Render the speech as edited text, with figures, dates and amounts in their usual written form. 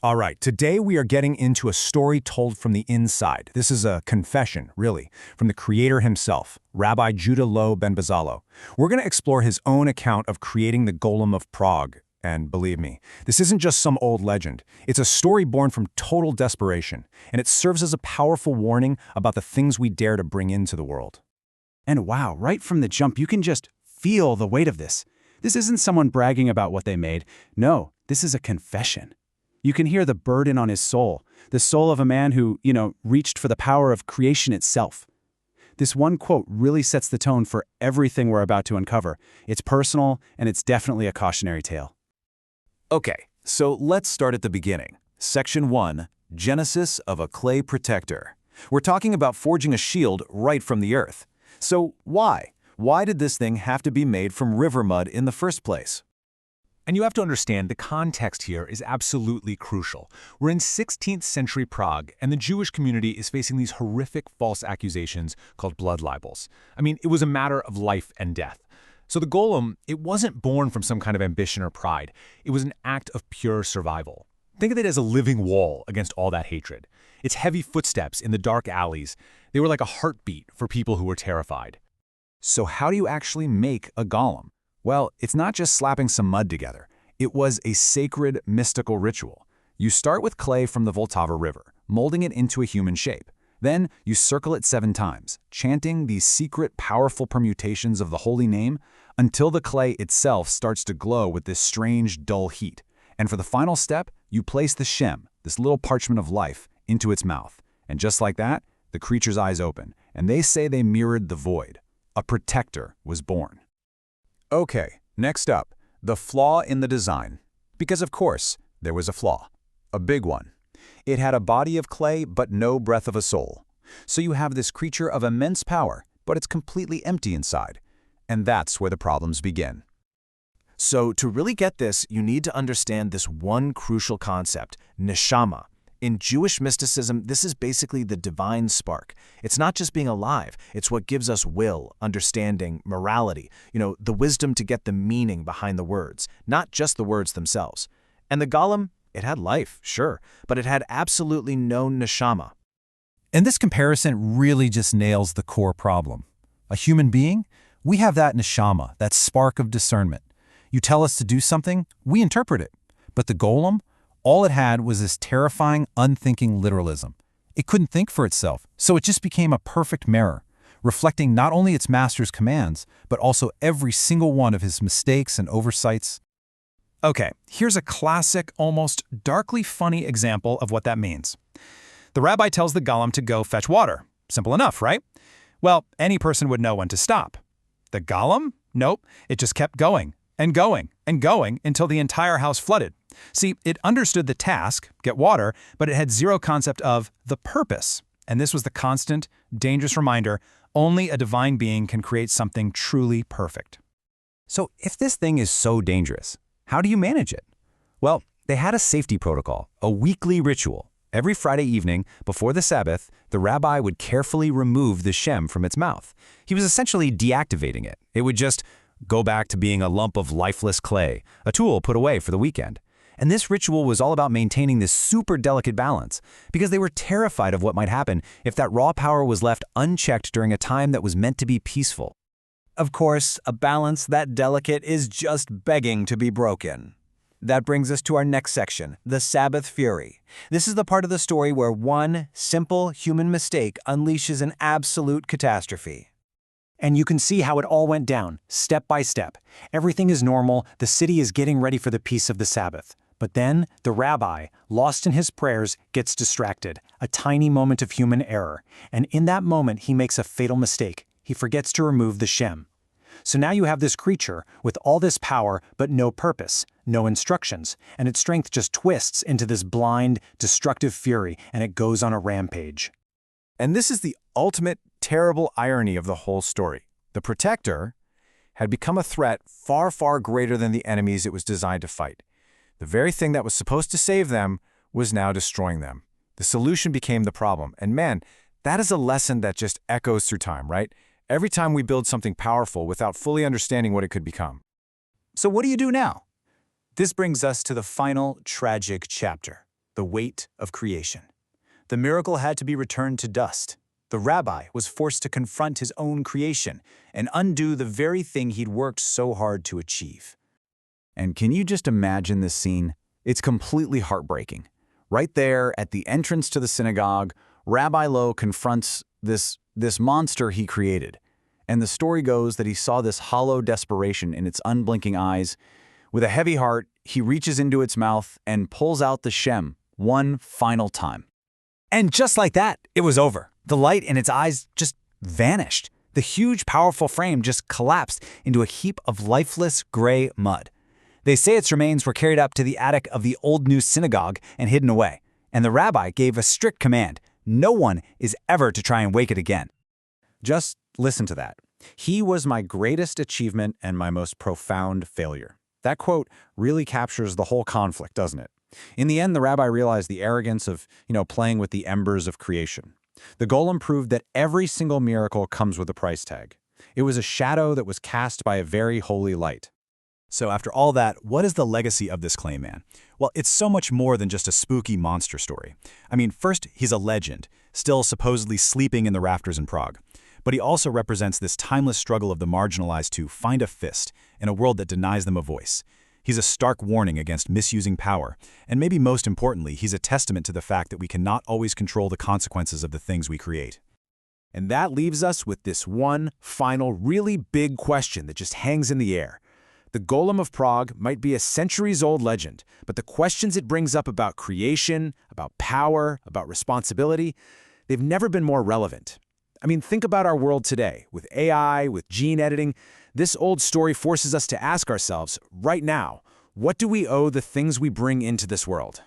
All right, today we are getting into a story told from the inside. This is a confession, really, from the creator himself, Rabbi Judah Loew ben Bezalel. We're going to explore his own account of creating the Golem of Prague. And believe me, this isn't just some old legend. It's a story born from total desperation, and it serves as a powerful warning about the things we dare to bring into the world. And wow, right from the jump, you can just feel the weight of this. This isn't someone bragging about what they made. No, this is a confession. You can hear the burden on his soul, the soul of a man who, reached for the power of creation itself. This one quote really sets the tone for everything we're about to uncover. It's personal, and it's definitely a cautionary tale. Okay, so let's start at the beginning. Section 1, Genesis of a Clay Protector. We're talking about forging a shield right from the earth. So why? Why did this thing have to be made from river mud in the first place? And you have to understand the context here is absolutely crucial. We're in 16th century Prague, and the Jewish community is facing these horrific false accusations called blood libels. I mean, it was a matter of life and death. So the golem, it wasn't born from some kind of ambition or pride. It was an act of pure survival. Think of it as a living wall against all that hatred. Its heavy footsteps in the dark alleys, they were like a heartbeat for people who were terrified. So how do you actually make a golem? Well, it's not just slapping some mud together. It was a sacred, mystical ritual. You start with clay from the Vltava River, molding it into a human shape. Then you circle it 7 times, chanting these secret, powerful permutations of the holy name until the clay itself starts to glow with this strange, dull heat. And for the final step, you place the shem, this little parchment of life, into its mouth. And just like that, the creature's eyes open, and they say they mirrored the void. A protector was born. Okay, next up, the flaw in the design. Because of course, there was a flaw. A big one. It had a body of clay but no breath of a soul. So you have this creature of immense power, but it's completely empty inside. And that's where the problems begin. So to really get this, you need to understand this one crucial concept, neshama. In Jewish mysticism, this is basically the divine spark. It's not just being alive, it's what gives us will, understanding, morality, the wisdom to get the meaning behind the words, not just the words themselves. And the golem, it had life, sure, but it had absolutely no neshama. And this comparison really just nails the core problem. A human being, we have that neshama, that spark of discernment. You tell us to do something, we interpret it. But the golem, all it had was this terrifying, unthinking literalism. It couldn't think for itself, so it just became a perfect mirror, reflecting not only its master's commands, but also every single one of his mistakes and oversights. Okay, here's a classic, almost darkly funny example of what that means. The rabbi tells the golem to go fetch water. Simple enough, right? Well, any person would know when to stop. The golem? Nope, it just kept going and going and going until the entire house flooded. See, it understood the task, get water, but it had zero concept of the purpose. And this was the constant, dangerous reminder, only a divine being can create something truly perfect. So if this thing is so dangerous, how do you manage it? Well, they had a safety protocol, a weekly ritual. Every Friday evening, before the Sabbath, the rabbi would carefully remove the shem from its mouth. He was essentially deactivating it. It would just go back to being a lump of lifeless clay, a tool put away for the weekend. And this ritual was all about maintaining this super delicate balance, because they were terrified of what might happen if that raw power was left unchecked during a time that was meant to be peaceful. Of course, a balance that delicate is just begging to be broken. That brings us to our next section, the Sabbath Fury. This is the part of the story where one simple human mistake unleashes an absolute catastrophe. And you can see how it all went down, step by step. Everything is normal, the city is getting ready for the peace of the Sabbath. But then, the rabbi, lost in his prayers, gets distracted, a tiny moment of human error. And in that moment, he makes a fatal mistake. He forgets to remove the shem. So now you have this creature with all this power, but no purpose, no instructions, and its strength just twists into this blind, destructive fury, and it goes on a rampage. And this is the ultimate terrible irony of the whole story. The protector had become a threat far, far greater than the enemies it was designed to fight. The very thing that was supposed to save them was now destroying them. The solution became the problem. And man, that is a lesson that just echoes through time, right? Every time we build something powerful without fully understanding what it could become. So what do you do now? This brings us to the final tragic chapter. the weight of creation. The miracle had to be returned to dust. The rabbi was forced to confront his own creation and undo the very thing he'd worked so hard to achieve. And can you just imagine this scene? It's completely heartbreaking. Right there at the entrance to the synagogue, Rabbi Lowe confronts this monster he created. And the story goes that he saw this hollow desperation in its unblinking eyes. With a heavy heart, he reaches into its mouth and pulls out the Shem one final time. And just like that, it was over. The light in its eyes just vanished. The huge, powerful frame just collapsed into a heap of lifeless gray mud. They say its remains were carried up to the attic of the old new synagogue and hidden away. And the rabbi gave a strict command: no one is ever to try and wake it again. Just listen to that. He was my greatest achievement and my most profound failure. That quote really captures the whole conflict, doesn't it? In the end, the rabbi realized the arrogance of, playing with the embers of creation. The golem proved that every single miracle comes with a price tag. It was a shadow that was cast by a very holy light. So after all that, what is the legacy of this clay man? Well, it's so much more than just a spooky monster story. I mean, first, he's a legend, still supposedly sleeping in the rafters in Prague. But he also represents this timeless struggle of the marginalized to find a fist in a world that denies them a voice. He's a stark warning against misusing power, and maybe most importantly, he's a testament to the fact that we cannot always control the consequences of the things we create. And that leaves us with this one final really big question that just hangs in the air. The Golem of Prague might be a centuries-old legend, but the questions it brings up about creation, about power, about responsibility, they've never been more relevant. I mean, think about our world today. With AI, with gene editing, this old story forces us to ask ourselves, right now, what do we owe the things we bring into this world?